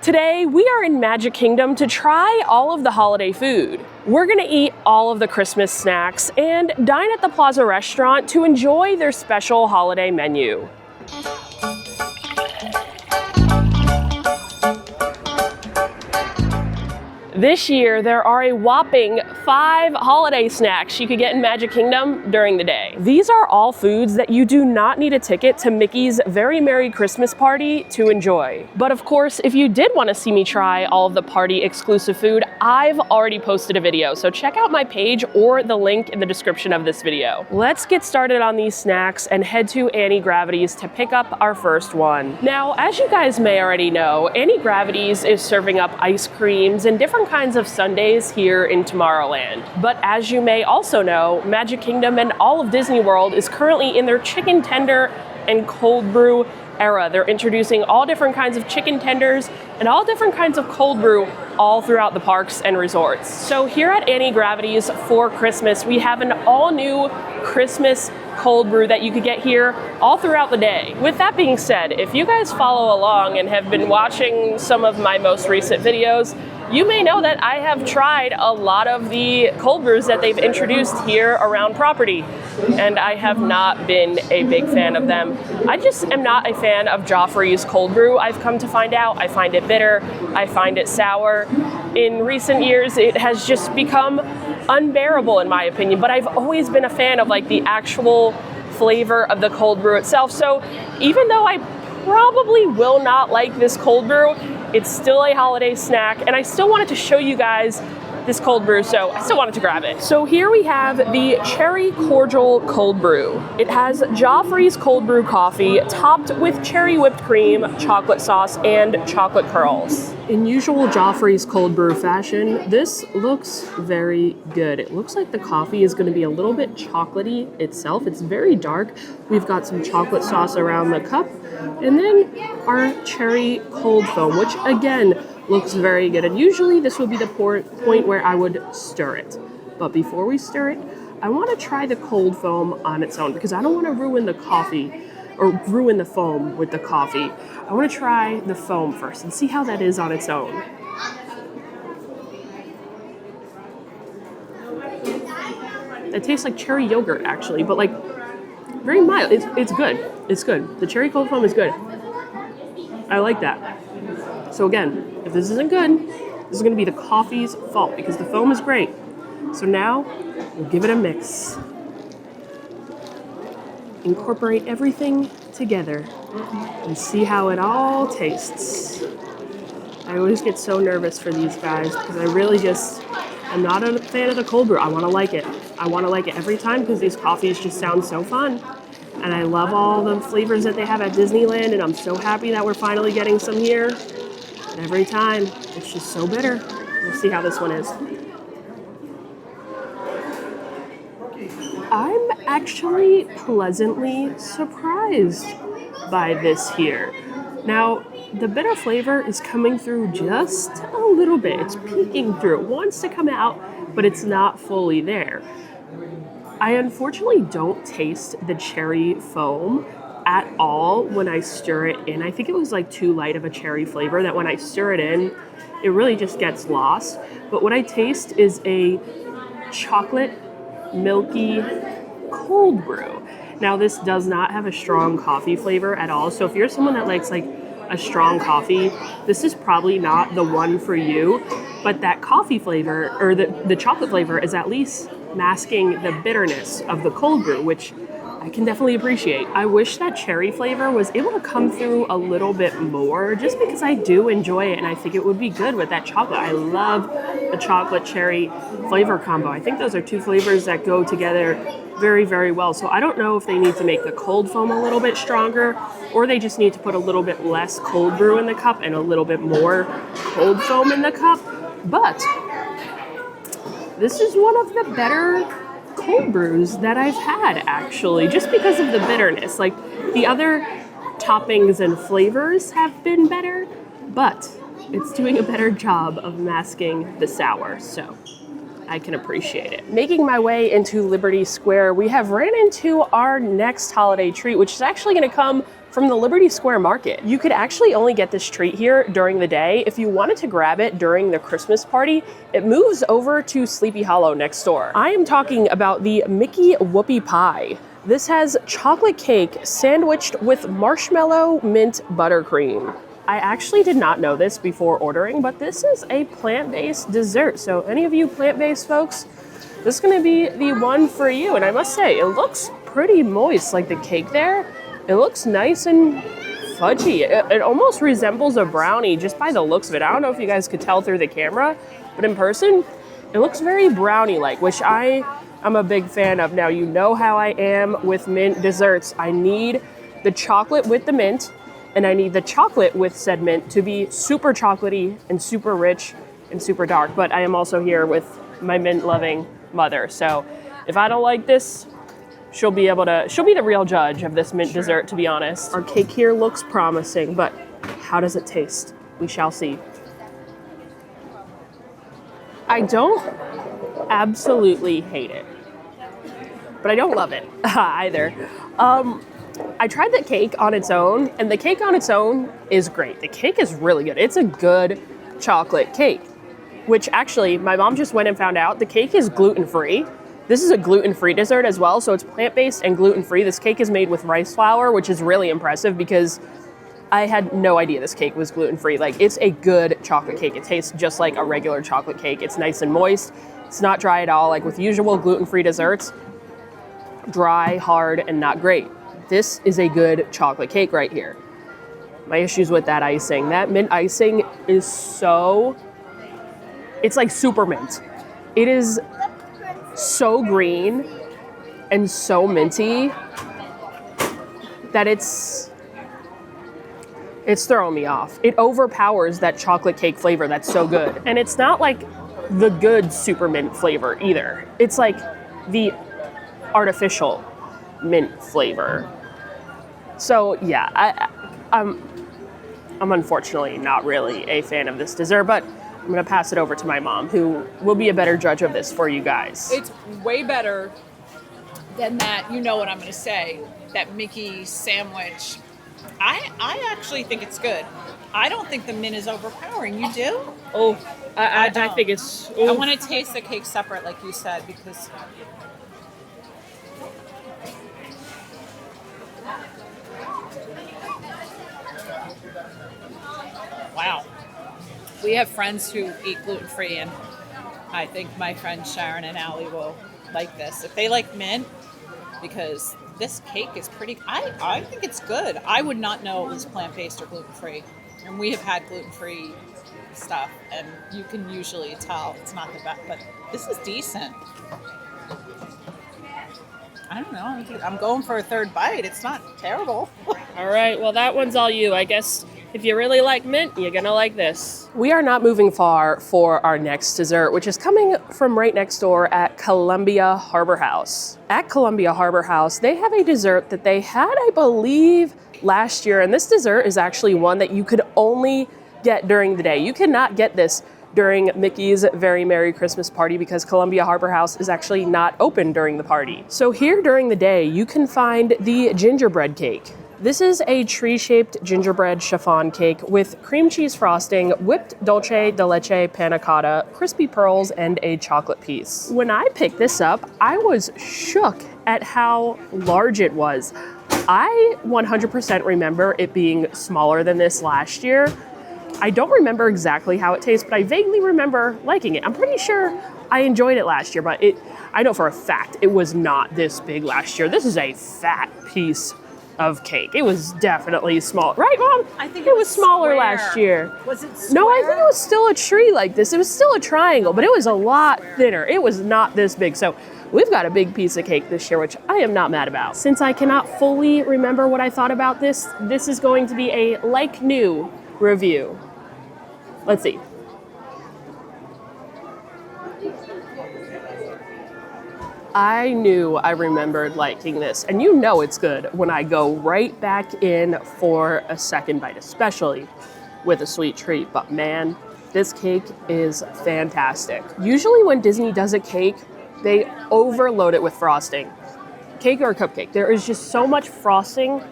Today, we are in Magic Kingdom to try all of the holiday food. We're gonna eat all of the Christmas snacks and dine at the Plaza Restaurant to enjoy their special holiday menu. This year, there are a whopping 5 holiday snacks you could get in Magic Kingdom during the day. These are all foods that you do not need a ticket to Mickey's Very Merry Christmas Party to enjoy. But of course, if you did want to see me try all of the party exclusive food, I've already posted a video, so check out my page or the link in the description of this video. Let's get started on these snacks and head to Annie Gravity's to pick up our first one. Now, as you guys may already know, Annie Gravity's is serving up ice creams and different kinds of sundaes here in Tomorrowland. But as you may also know, Magic Kingdom and all of Disney World is currently in their chicken tender and cold brew era. They're introducing all different kinds of chicken tenders and all different kinds of cold brew all throughout the parks and resorts. So here at Annie Gravity's for Christmas, we have an all new Christmas cold brew that you could get here all throughout the day. With that being said, if you guys follow along and have been watching some of my most recent videos, you may know that I have tried a lot of the cold brews that they've introduced here around property, and I have not been a big fan of them. I just am not a fan of Joffrey's cold brew. I've come to find out I find it bitter, I find it sour. In recent years, it has just become unbearable in my opinion, but I've always been a fan of like the actual flavor of the cold brew itself. So even though I probably will not like this cold brew, it's still a holiday snack, and I still wanted to show you guys this cold brew, so I still wanted to grab it. So here we have the Cherry Cordial Cold Brew. It has Joffrey's cold brew coffee topped with cherry whipped cream, chocolate sauce, and chocolate curls. In usual Joffrey's cold brew fashion, this looks very good. It looks like the coffee is going to be a little bit chocolatey itself. It's very dark. We've got some chocolate sauce around the cup, and then our cherry cold foam, which again looks very good. And usually this would be the point where I would stir it. But before we stir it, I want to try the cold foam on its own because I don't want to ruin the coffee or ruin the foam with the coffee. I want to try the foam first and see how that is on its own. It tastes like cherry yogurt actually, but like very mild. It's good. It's good. The cherry cold foam is good. I like that. So again, if this isn't good, this is going to be the coffee's fault because the foam is great. So now we'll give it a mix. Incorporate everything together and see how it all tastes. I always get so nervous for these guys because I really just am not a fan of the cold brew. I want to like it. I want to like it every time because these coffees just sound so fun. And I love all the flavors that they have at Disneyland, and I'm so happy that we're finally getting some here. And every time, it's just so bitter. We'll see how this one is. I'm actually pleasantly surprised by this here. Now, the bitter flavor is coming through just a little bit. It's peeking through. It wants to come out, but it's not fully there. I unfortunately don't taste the cherry foam at all when I stir it in. I think it was like too light of a cherry flavor that when I stir it in, it really just gets lost. But what I taste is a chocolate milky cold brew. Now this does not have a strong coffee flavor at all. So if you're someone that likes like a strong coffee, this is probably not the one for you. But that coffee flavor or the chocolate flavor is at least masking the bitterness of the cold brew, which I can definitely appreciate. I wish that cherry flavor was able to come through a little bit more just because I do enjoy it and I think it would be good with that chocolate. I love the chocolate cherry flavor combo. I think those are two flavors that go together very, very well. So I don't know if they need to make the cold foam a little bit stronger or they just need to put a little bit less cold brew in the cup and a little bit more cold foam in the cup. But this is one of the better cold brews that I've had actually, just because of the bitterness. Like the other toppings and flavors have been better, but it's doing a better job of masking the sour, so I can appreciate it. Making my way into Liberty Square, we have ran into our next holiday treat, which is actually gonna come from the Liberty Square Market. You could actually only get this treat here during the day. If you wanted to grab it during the Christmas party, it moves over to Sleepy Hollow next door. I am talking about the Mickey Whoopie Pie. This has chocolate cake sandwiched with marshmallow mint buttercream. I actually did not know this before ordering, but this is a plant-based dessert. So any of you plant-based folks, this is gonna be the one for you. And I must say, it looks pretty moist, like the cake there. It looks nice and fudgy. It almost resembles a brownie just by the looks of it. I don't know if you guys could tell through the camera, but in person, it looks very brownie-like, which I'm a big fan of. Now, you know how I am with mint desserts. I need the chocolate with the mint, and I need the chocolate with said mint to be super chocolatey and super rich and super dark. But I am also here with my mint-loving mother. So if I don't like this, she'll be the real judge of this mint dessert, to be honest. Our cake here looks promising, but how does it taste? We shall see. I don't absolutely hate it, but I don't love it either. I tried the cake on its own, and the cake on its own is great. The cake is really good. It's a good chocolate cake, which actually my mom just went and found out the cake is gluten-free. This is a gluten-free dessert as well, so it's plant-based and gluten-free. This cake is made with rice flour, which is really impressive because I had no idea this cake was gluten-free. Like, it's a good chocolate cake. It tastes just like a regular chocolate cake. It's nice and moist. It's not dry at all, like with usual gluten-free desserts. Dry, hard, and not great. This is a good chocolate cake right here. My issues with that icing. That mint icing is it's like super mint. It is so green and so minty that it's throwing me off. It overpowers that chocolate cake flavor that's so good. And it's not like the good super mint flavor either. It's like the artificial mint flavor. So yeah, I'm unfortunately not really a fan of this dessert, but I'm gonna pass it over to my mom, who will be a better judge of this for you guys. It's way better than that, you know what I'm gonna say, that Mickey sandwich. I actually think it's good. I don't think the mint is overpowering. You do? Oh, I think it's... Ooh. I want to taste the cake separate, like you said, because... Wow. We have friends who eat gluten-free, and I think my friends Sharon and Allie will like this. If they like mint, because this cake is pretty... I think it's good. I would not know it was plant-based or gluten-free. And we have had gluten-free stuff, and you can usually tell it's not the best, but this is decent. I don't know. I'm going for a third bite. It's not terrible. All right. Well, that one's all you. I guess if you really like mint, you're going to like this. We are not moving far for our next dessert, which is coming from right next door at Columbia Harbour House. At Columbia Harbour House, they have a dessert that they had, I believe, last year. And this dessert is actually one that you could only get during the day. You cannot get this during Mickey's Very Merry Christmas Party because Columbia Harbour House is actually not open during the party. So here during the day, you can find the gingerbread cake. This is a tree-shaped gingerbread chiffon cake with cream cheese frosting, whipped dulce de leche panna cotta, crispy pearls, and a chocolate piece. When I picked this up, I was shook at how large it was. I 100% remember it being smaller than this last year. I don't remember exactly how it tastes, but I vaguely remember liking it. I'm pretty sure I enjoyed it last year, but I know for a fact it was not this big last year. This is a fat piece of cake. It was definitely small. Right, Mom? I think it was smaller square. last year. Was it square? No, I think it was still a tree like this. It was still a triangle, but it was a lot thinner. It was not this big. So we've got a big piece of cake this year, which I am not mad about. Since I cannot fully remember what I thought about this, this is going to be a like new review. Let's see. I knew I remembered liking this, and you know it's good when I go right back in for a second bite, especially with a sweet treat. But man, this cake is fantastic. Usually when Disney does a cake, they overload it with frosting. Cake or cupcake, there is just so much frosting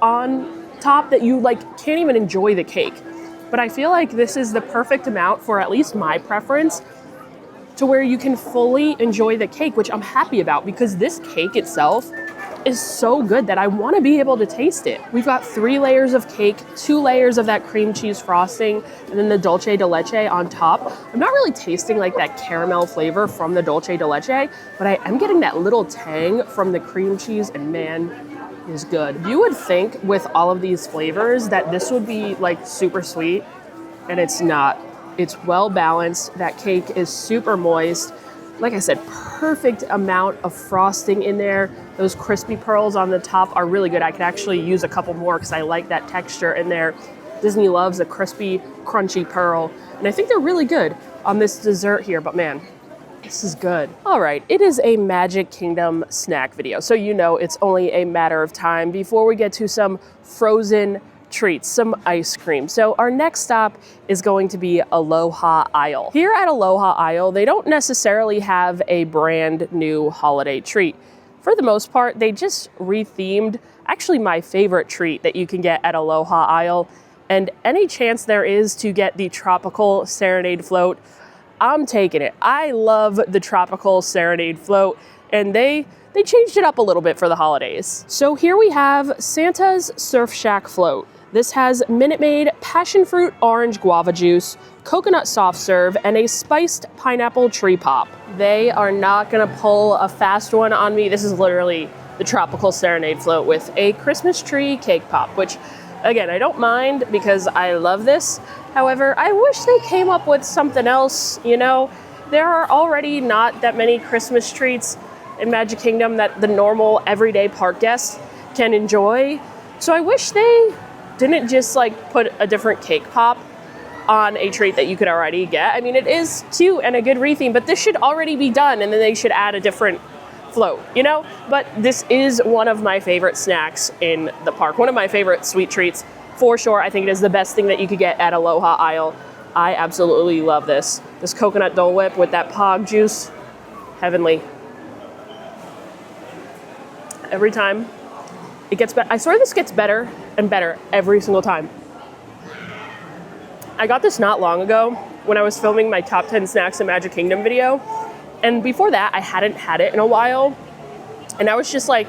on top that you like can't even enjoy the cake. But I feel like this is the perfect amount for at least my preference to where you can fully enjoy the cake, which I'm happy about because this cake itself is so good that I want to be able to taste it. We've got 3 layers of cake, 2 layers of that cream cheese frosting, and then the dulce de leche on top. I'm not really tasting like that caramel flavor from the dulce de leche, but I am getting that little tang from the cream cheese, and man, it is good. You would think with all of these flavors that this would be like super sweet, and it's not. It's well balanced. That cake is super moist. Like I said, perfect amount of frosting in there. Those crispy pearls on the top are really good. I could actually use a couple more because I like that texture in there. Disney loves a crispy, crunchy pearl. And I think they're really good on this dessert here, but man, this is good. All right, it is a Magic Kingdom snack video. So you know it's only a matter of time before we get to some frozen treats, some ice cream. So our next stop is going to be Aloha Isle. Here at Aloha Isle, they don't necessarily have a brand new holiday treat. For the most part, they just rethemed actually my favorite treat that you can get at Aloha Isle. And any chance there is to get the tropical serenade float, I'm taking it. I love the tropical serenade float, and they changed it up a little bit for the holidays. So here we have Santa's Surf Shack float. This has Minute Maid, passion fruit orange guava juice, coconut soft serve, and a spiced pineapple tree pop. They are not gonna pull a fast one on me. This is literally the tropical serenade float with a Christmas tree cake pop, which again, I don't mind because I love this. However, I wish they came up with something else, you know? There are already not that many Christmas treats in Magic Kingdom that the normal everyday park guests can enjoy. So I wish they didn't just like put a different cake pop on a treat that you could already get. I mean, it is cute and a good retheme, but this should already be done and then they should add a different float, you know? But this is one of my favorite snacks in the park. One of my favorite sweet treats for sure. I think it is the best thing that you could get at Aloha Isle. I absolutely love this. This coconut Dole Whip with that pog juice, heavenly. Every time it gets better. I swear this gets better and better every single time. I got this not long ago when I was filming my top 10 snacks in Magic Kingdom video. And before that, I hadn't had it in a while. And I was just like,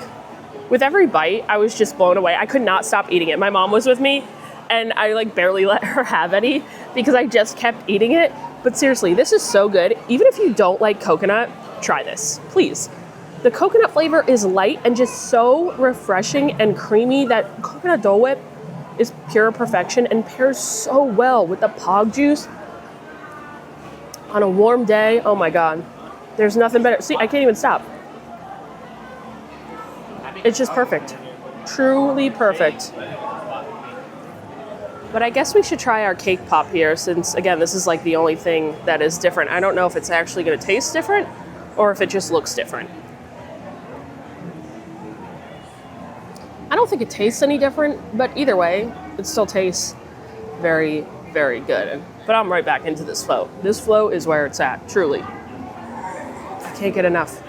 with every bite, I was just blown away. I could not stop eating it. My mom was with me and I like barely let her have any because I just kept eating it. But seriously, this is so good. Even if you don't like coconut, try this, please. The coconut flavor is light and just so refreshing and creamy. That coconut Dole Whip is pure perfection and pairs so well with the pog juice on a warm day. Oh my God, there's nothing better. See, I can't even stop. It's just perfect, truly perfect. But I guess we should try our cake pop here since, again, this is like the only thing that is different. I don't know if it's actually gonna taste different or if it just looks different. I don't think it tastes any different, but either way, it still tastes very, very good. But I'm right back into this float. This float is where it's at, truly. I can't get enough.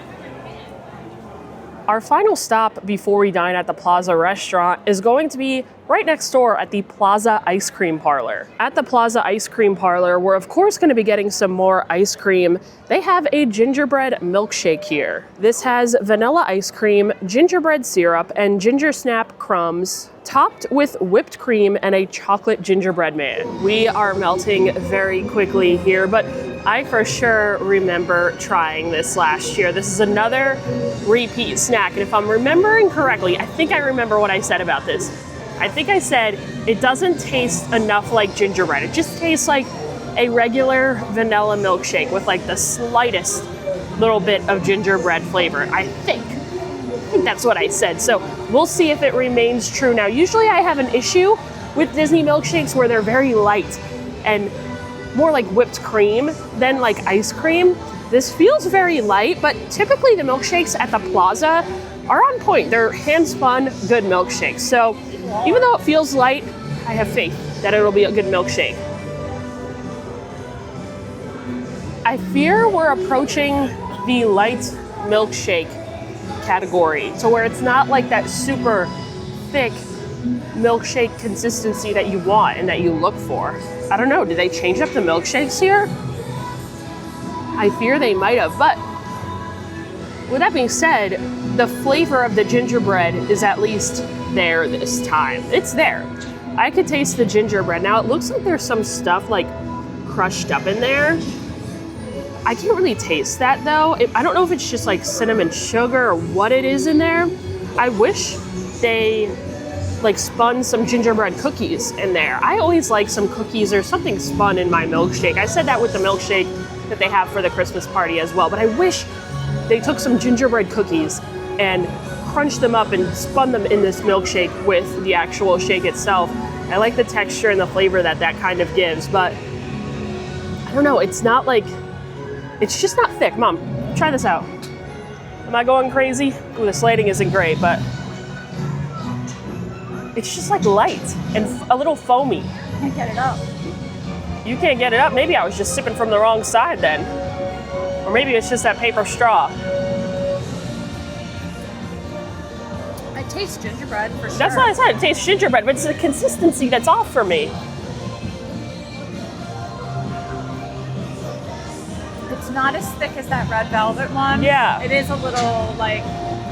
Our final stop before we dine at the Plaza Restaurant is going to be right next door at the Plaza Ice Cream Parlor. At the Plaza Ice Cream Parlor, we're of course going to be getting some more ice cream. They have a gingerbread milkshake here. This has vanilla ice cream, gingerbread syrup, and ginger snap crumbs, topped with whipped cream and a chocolate gingerbread man. We are melting very quickly here, but I for sure remember trying this last year. This is another repeat snack, and if I'm remembering correctly, I think I remember what I said about this. I think I said it doesn't taste enough like gingerbread. It just tastes like a regular vanilla milkshake with like the slightest little bit of gingerbread flavor. I think that's what I said. So we'll see if it remains true. Now, usually I have an issue with Disney milkshakes where they're very light and more like whipped cream than like ice cream. This feels very light, but typically the milkshakes at the Plaza are on point. They're hand-spun, good milkshakes. So even though it feels light, I have faith that it'll be a good milkshake. I fear we're approaching the light milkshake category, so where it's not like that super thick milkshake consistency that you want and that you look for. I don't know, did they change up the milkshakes here? I fear they might have, but with that being said, the flavor of the gingerbread is at least there this time. It's there. I could taste the gingerbread. Now it looks like there's some stuff like crushed up in there. I can't really taste that though. I don't know if it's just like cinnamon sugar or what it is in there. I wish they like spun some gingerbread cookies in there. I always like some cookies or something spun in my milkshake. I said that with the milkshake that they have for the Christmas party as well, but I wish they took some gingerbread cookies and crunched them up and spun them in this milkshake with the actual shake itself. I like the texture and the flavor that that kind of gives, but I don't know, it's not like, it's just not thick. Mom, try this out. Am I going crazy? Ooh, the slating isn't great, but it's just like light and a little foamy. Can't get it up. You can't get it up? Maybe I was just sipping from the wrong side then. Or maybe it's just that paper straw. It tastes gingerbread for sure. That's what I said, it tastes gingerbread, but it's the consistency that's off for me. It's not as thick as that red velvet one. Yeah. It is a little like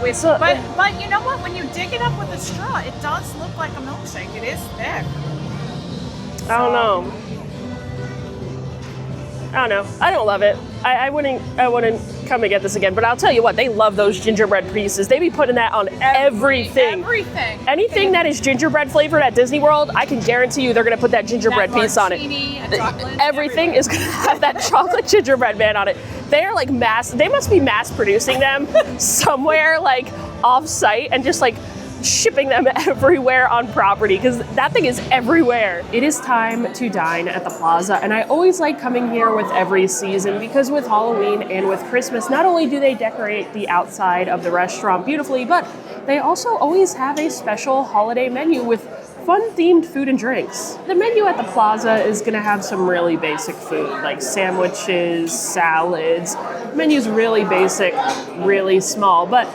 with, So- but you know what? When you dig it up with a straw, it does look like a milkshake. It is thick. I don't know. I don't love it. I wouldn't come and get this again, but I'll tell you what, they love those gingerbread pieces. They be putting that on everything. Everything. Anything that is gingerbread flavored at Disney World, I can guarantee you they're gonna put that gingerbread piece on it. And chocolate, Everything is gonna have that chocolate gingerbread man on it. They're like they must be mass producing them somewhere like off site and just like shipping them everywhere on property because that thing is everywhere. It is time to dine at the Plaza, and I always like coming here with every season because with Halloween and with Christmas, not only do they decorate the outside of the restaurant beautifully, but they also always have a special holiday menu with fun themed food and drinks. The menu at the Plaza is gonna have some really basic food like sandwiches, salads. The menu's really basic, really small, but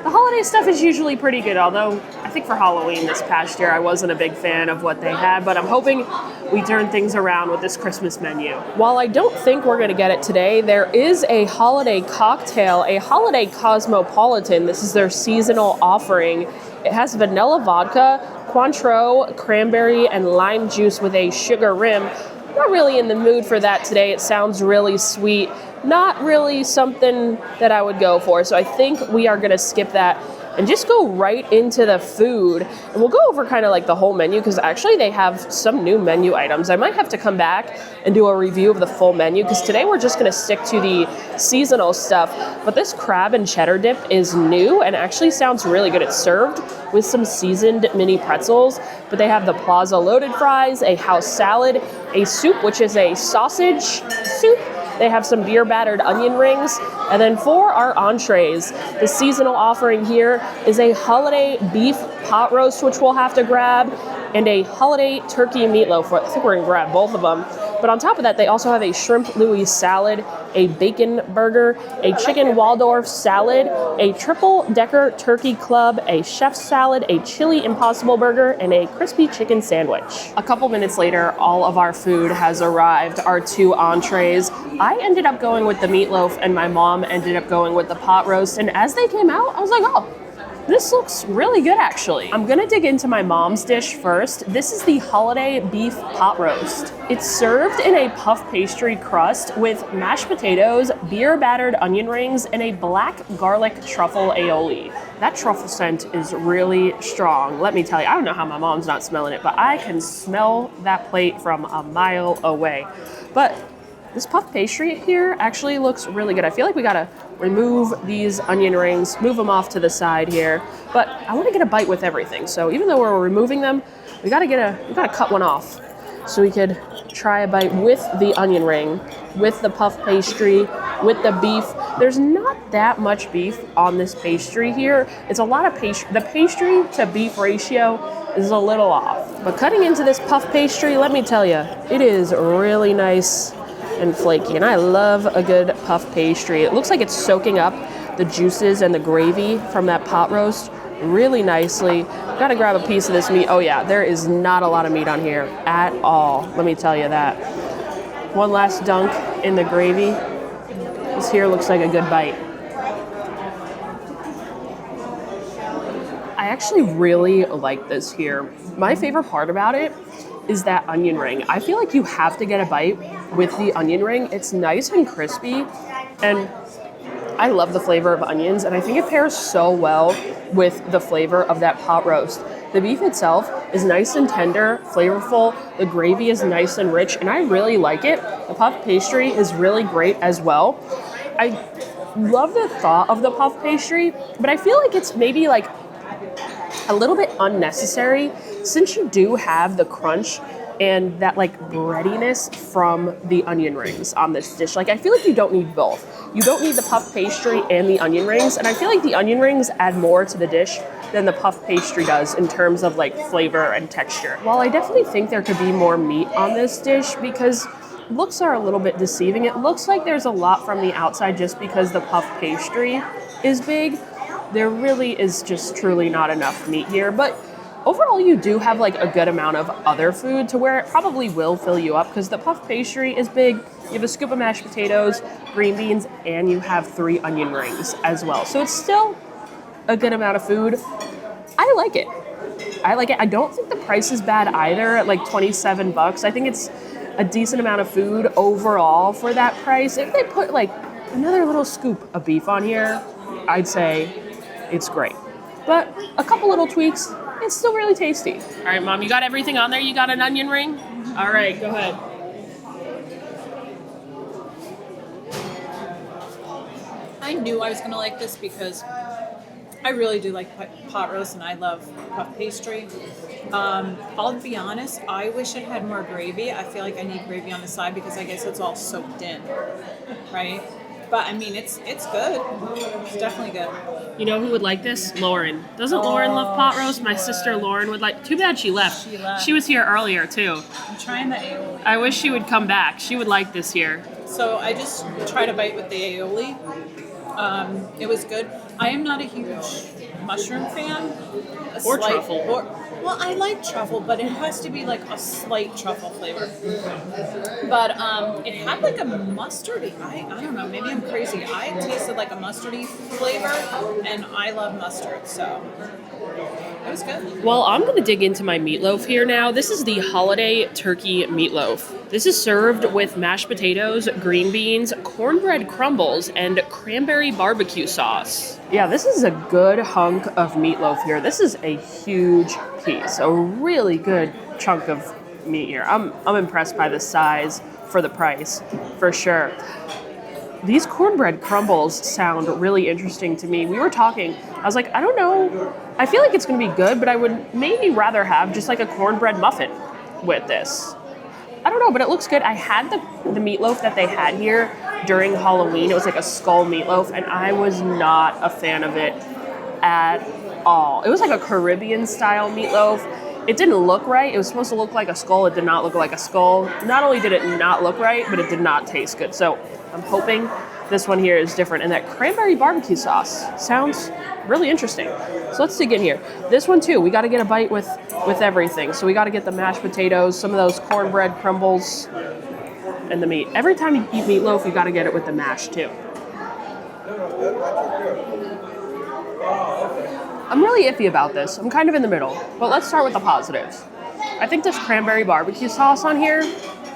the holiday stuff is usually pretty good, although I think for Halloween this past year I wasn't a big fan of what they had, but I'm hoping we turn things around with this Christmas menu. While I don't think we're going to get it today, there is a holiday cocktail, a holiday cosmopolitan. This is their seasonal offering. It has vanilla vodka, Cointreau, cranberry, and lime juice with a sugar rim. I'm not really in the mood for that today. It sounds really sweet. Not really something that I would go for. So I think we are going to skip that and just go right into the food. And we'll go over kind of like the whole menu because actually they have some new menu items. I might have to come back and do a review of the full menu because today we're just going to stick to the seasonal stuff. But this crab and cheddar dip is new and actually sounds really good. It's served with some seasoned mini pretzels, but they have the Plaza loaded fries, a house salad, a soup, which is a sausage soup. They have some beer battered onion rings. And then for our entrees, the seasonal offering here is a holiday beef pot roast, which we'll have to grab, and a holiday turkey meatloaf. I think we're gonna grab both of them. But on top of that, they also have a shrimp Louis salad, a bacon burger, a chicken Waldorf salad, a triple decker turkey club, a chef's salad, a chili impossible burger, and a crispy chicken sandwich. A couple minutes later, all of our food has arrived, our 2 entrees. I ended up going with the meatloaf and my mom ended up going with the pot roast. And as they came out, I was like, oh, this looks really good actually. I'm gonna dig into my mom's dish first. This is the holiday beef pot roast. It's served in a puff pastry crust with mashed potatoes, beer battered onion rings, and a black garlic truffle aioli. That truffle scent is really strong. Let me tell you, I don't know how my mom's not smelling it, but I can smell that plate from a mile away. But this puff pastry here actually looks really good. I feel like we gotta remove these onion rings, move them off to the side here. But I wanna get a bite with everything. So even though we're removing them, we gotta cut one off. So we could try a bite with the onion ring, with the puff pastry, with the beef. There's not that much beef on this pastry here. It's a lot of pastry. The pastry to beef ratio is a little off. But cutting into this puff pastry, let me tell you, it is really nice and flaky, and I love a good puff pastry. It looks like it's soaking up the juices and the gravy from that pot roast really nicely. Gotta grab a piece of this meat. Oh yeah, there is not a lot of meat on here at all. Let me tell you that. One last dunk in the gravy. This here looks like a good bite. I actually really like this here. My favorite part about it is that onion ring. I feel like you have to get a bite with the onion ring. It's nice and crispy, and I love the flavor of onions, and I think it pairs so well with the flavor of that pot roast. The beef itself is nice and tender, flavorful. The gravy is nice and rich, and I really like it. The puff pastry is really great as well. I love the thought of the puff pastry, but I feel like it's maybe like a little bit unnecessary since you do have the crunch and that like breadiness from the onion rings on this dish. Like I feel like you don't need both. You don't need the puff pastry and the onion rings, and I feel like the onion rings add more to the dish than the puff pastry does in terms of like flavor and texture. While I definitely think there could be more meat on this dish because looks are a little bit deceiving. It looks like there's a lot from the outside just because the puff pastry is big. There really is just truly not enough meat here, but overall you do have like a good amount of other food to where it probably will fill you up because the puff pastry is big. You have a scoop of mashed potatoes, green beans, and you have 3 onion rings as well. So it's still a good amount of food. I like it. I don't think the price is bad either at like $27. I think it's a decent amount of food overall for that price. If they put like another little scoop of beef on here, I'd say it's great. But a couple little tweaks, it's still really tasty. All right, Mom, you got everything on there? You got an onion ring? All right, go ahead. I knew I was going to like this because I really do like pot roast and I love puff pastry. I'll be honest, I wish it had more gravy. I feel like I need gravy on the side because I guess it's all soaked in, right? But I mean, it's good. It's definitely good. You know who would like this? Lauren. Doesn't Lauren love pot roast? My sister Lauren would like. Too bad she left. She was here earlier too. I'm trying the aioli. I wish she would come back. She would like this here. So I just tried a bite with the aioli. It was good. I am not a huge mushroom fan. Truffle. Well, I like truffle, but it has to be like a slight truffle flavor. But it had like a mustardy. I don't know. Maybe I'm crazy. I tasted like a mustardy flavor, and I love mustard, so it was good. Well, I'm going to dig into my meatloaf here now. This is the holiday turkey meatloaf. This is served with mashed potatoes, green beans, cornbread crumbles, and cranberry barbecue sauce. Yeah, this is a good hunk of meatloaf here. This is a huge piece, a really good chunk of meat here. I'm impressed by the size for the price, for sure. These cornbread crumbles sound really interesting to me. We were talking, I was like, I don't know. I feel like it's going to be good, but I would maybe rather have just like a cornbread muffin with this. I don't know, but it looks good. I had the meatloaf that they had here during Halloween. It was like a skull meatloaf, and I was not a fan of it at all. It was like a Caribbean style meatloaf. It didn't look right. It was supposed to look like a skull. It did not look like a skull. Not only did it not look right, but it did not taste good. So I'm hoping this one here is different. And that cranberry barbecue sauce sounds really interesting. So let's dig in here. This one too, we got to get a bite with everything. So we got to get the mashed potatoes, some of those cornbread crumbles, and the meat. Every time you eat meatloaf, you got to get it with the mash too. I'm really iffy about this. I'm kind of in the middle, but let's start with the positives. I think this cranberry barbecue sauce on here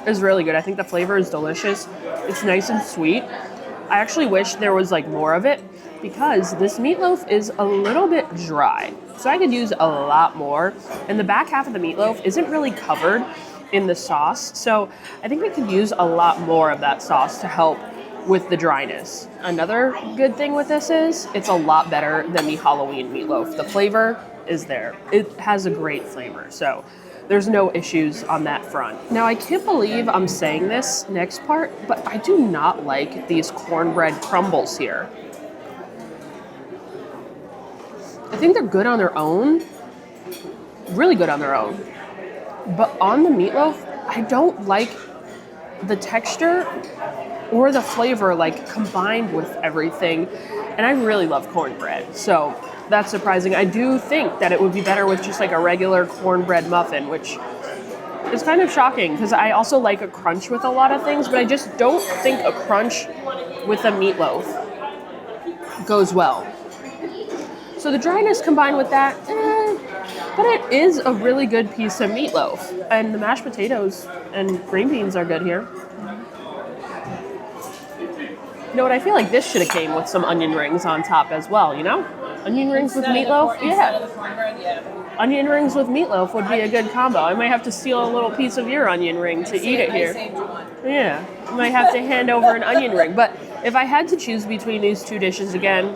is really good. I think the flavor is delicious. It's nice and sweet. I actually wish there was like more of it because this meatloaf is a little bit dry. So I could use a lot more. And the back half of the meatloaf isn't really covered in the sauce. So I think we could use a lot more of that sauce to help with the dryness. Another good thing with this is it's a lot better than the Halloween meatloaf. The flavor is there. It has a great flavor. So there's no issues on that front. Now, I can't believe I'm saying this next part, but I do not like these cornbread crumbles here. I think they're good on their own, really good on their own. But on the meatloaf, I don't like the texture or the flavor like combined with everything. And I really love cornbread. So that's surprising. I do think that it would be better with just like a regular cornbread muffin, which is kind of shocking because I also like a crunch with a lot of things, but I just don't think a crunch with a meatloaf goes well. So the dryness combined with that, but it is a really good piece of meatloaf. And the mashed potatoes and green beans are good here. You know what, I feel like this should have came with some onion rings on top as well, you know? Onion rings with meatloaf? Yeah. Onion rings with meatloaf would be a good combo. I might have to steal a little piece of your onion ring to eat it here. Yeah, I might have to hand over an onion ring. But if I had to choose between these two dishes again,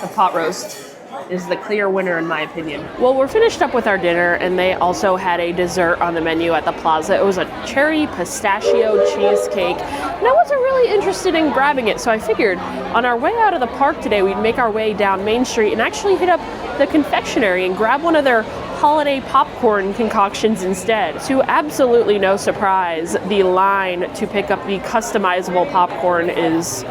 the pot roast is the clear winner in my opinion. Well, we're finished up with our dinner, and they also had a dessert on the menu at the Plaza. It was a cherry pistachio cheesecake, and I wasn't really interested in grabbing it, so I figured on our way out of the park today, we'd make our way down Main Street and actually hit up the Confectionery and grab one of their holiday popcorn concoctions instead. To absolutely no surprise, the line to pick up the customizable popcorn is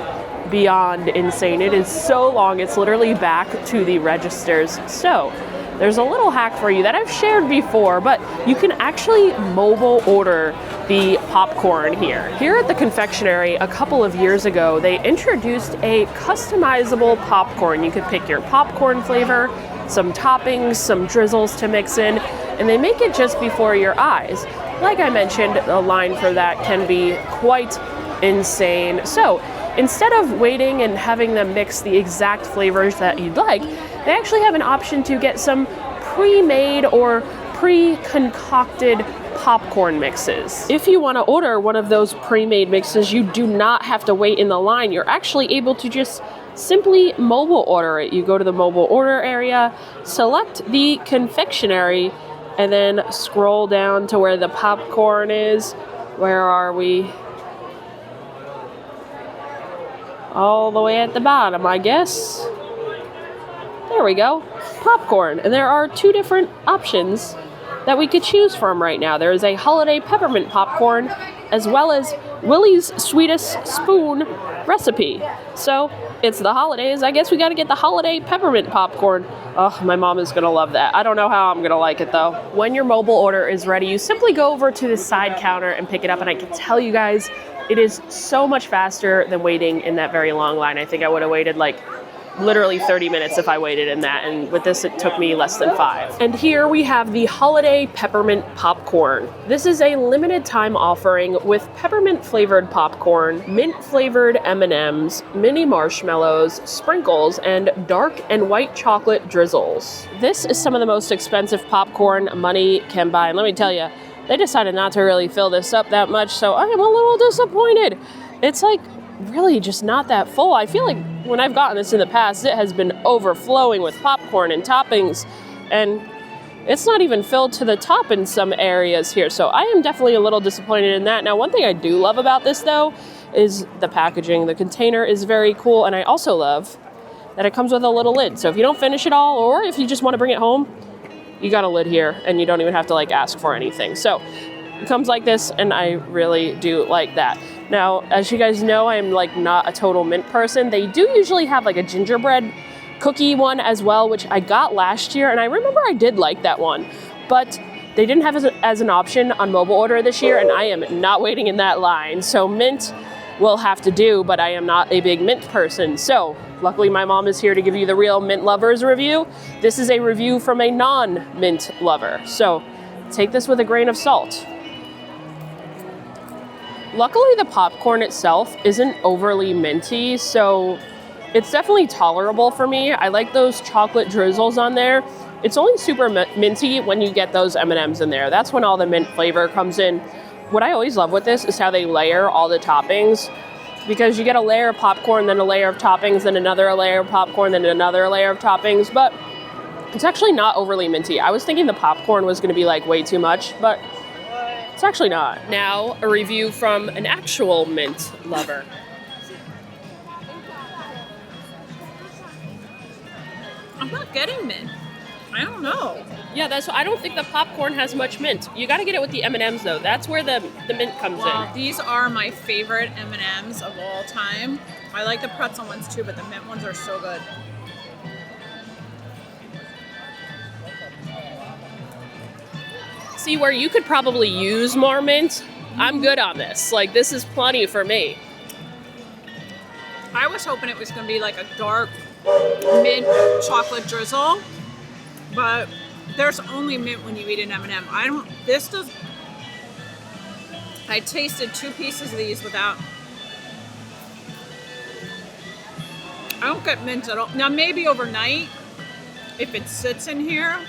beyond insane. It is so long, it's literally back to the registers. So there's a little hack for you that I've shared before, but you can actually mobile order the popcorn here. Here at the Confectionery a couple of years ago, they introduced a customizable popcorn. You could pick your popcorn flavor, some toppings, some drizzles to mix in, and they make it just before your eyes. Like I mentioned, the line for that can be quite insane. So instead of waiting and having them mix the exact flavors that you'd like, they actually have an option to get some pre-made or pre-concocted popcorn mixes. If you want to order one of those pre-made mixes, you do not have to wait in the line. You're actually able to just simply mobile order it. You go to the mobile order area, select the Confectionery, and then scroll down to where the popcorn is. Where are we? All the way at the bottom, I guess. There we go. Popcorn. And there are two different options that we could choose from right now. There is a holiday peppermint popcorn as well as Willie's Sweetest Spoon recipe. So it's the holidays. I guess we got to get the holiday peppermint popcorn. Oh, my mom is going to love that. I don't know how I'm going to like it though. When your mobile order is ready, you simply go over to the side counter and pick it up. And I can tell you guys, it is so much faster than waiting in that very long line. I think I would have waited like literally 30 minutes if I waited in that, and with this it took me less than 5. And here we have the holiday peppermint popcorn. This is a limited time offering with peppermint flavored popcorn, mint flavored M&Ms, mini marshmallows, sprinkles, and dark and white chocolate drizzles. This is some of the most expensive popcorn money can buy, and let me tell you, they decided not to really fill this up that much, so I am a little disappointed. It's like really just not that full. I feel like when I've gotten this in the past, it has been overflowing with popcorn and toppings, and it's not even filled to the top in some areas here. So I am definitely a little disappointed in that. Now, one thing I do love about this though is the packaging. The container is very cool, and I also love that it comes with a little lid. So if you don't finish it all, or if you just want to bring it home, you got a lid here and you don't even have to like ask for anything. So it comes like this, and I really do like that. Now, as you guys know, I'm like not a total mint person. They do usually have like a gingerbread cookie one as well, which I got last year, and I remember I did like that one, but they didn't have it as an option on mobile order this year, and I am not waiting in that line. So mint will have to do, but I am not a big mint person. So luckily my mom is here to give you the real mint lovers review. This is a review from a non-mint lover, so take this with a grain of salt. Luckily, the popcorn itself isn't overly minty, so it's definitely tolerable for me. I like those chocolate drizzles on there. It's only super minty when you get those M&Ms in there. That's when all the mint flavor comes in. What I always love with this is how they layer all the toppings, because you get a layer of popcorn, then a layer of toppings, then another layer of popcorn, then another layer of toppings, but it's actually not overly minty. I was thinking the popcorn was gonna be like way too much, but it's actually not. Now, a review from an actual mint lover. I'm not getting mint. I don't know. Yeah, I don't think the popcorn has much mint. You got to get it with the M&Ms though. That's where the mint comes in. These are my favorite M&Ms of all time. I like the pretzel ones too, but the mint ones are so good. See, where you could probably use more mint, I'm good on this. Like, this is plenty for me. I was hoping it was going to be like a dark mint chocolate drizzle, but there's only mint when you eat an M&M. I tasted 2 pieces of these without. I don't get mint at all. Now maybe overnight, if it sits in here,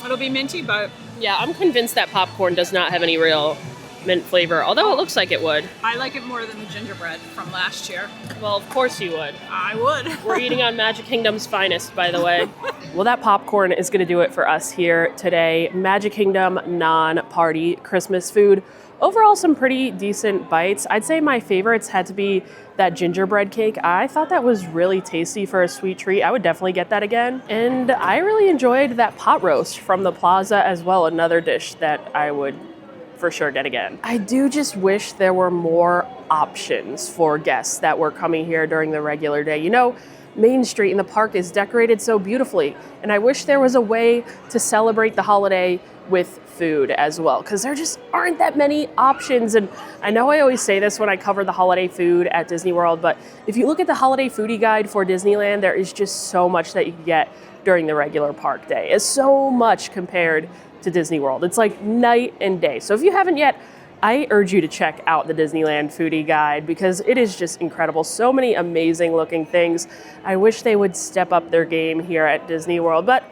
it'll be minty, but Yeah, I'm convinced that popcorn does not have any real mint flavor, although it looks like it would. I like it more than the gingerbread from last year. Well, of course you would. I would. We're eating on Magic Kingdom's finest, by the way. Well, that popcorn is going to do it for us here today. Magic Kingdom non-party Christmas food. Overall, some pretty decent bites. I'd say my favorites had to be that gingerbread cake. I thought that was really tasty for a sweet treat. I would definitely get that again. And I really enjoyed that pot roast from the Plaza as well, another dish that I would for sure get again. I do just wish there were more options for guests that were coming here during the regular day. You know, Main Street in the park is decorated so beautifully, and I wish there was a way to celebrate the holiday with food as well, because there just aren't that many options. And I know I always say this when I cover the holiday food at Disney World, but if you look at the holiday foodie guide for Disneyland, there is just so much that you can get during the regular park day. It's so much compared to Disney World. It's like night and day. So if you haven't yet, I urge you to check out the Disneyland Foodie Guide because it is just incredible. So many amazing looking things. I wish they would step up their game here at Disney World, but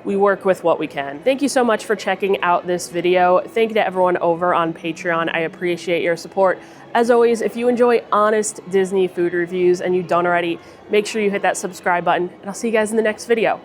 we work with what we can. Thank you so much for checking out this video. Thank you to everyone over on Patreon. I appreciate your support. As always, if you enjoy honest Disney food reviews and you don't already, make sure you hit that subscribe button, and I'll see you guys in the next video.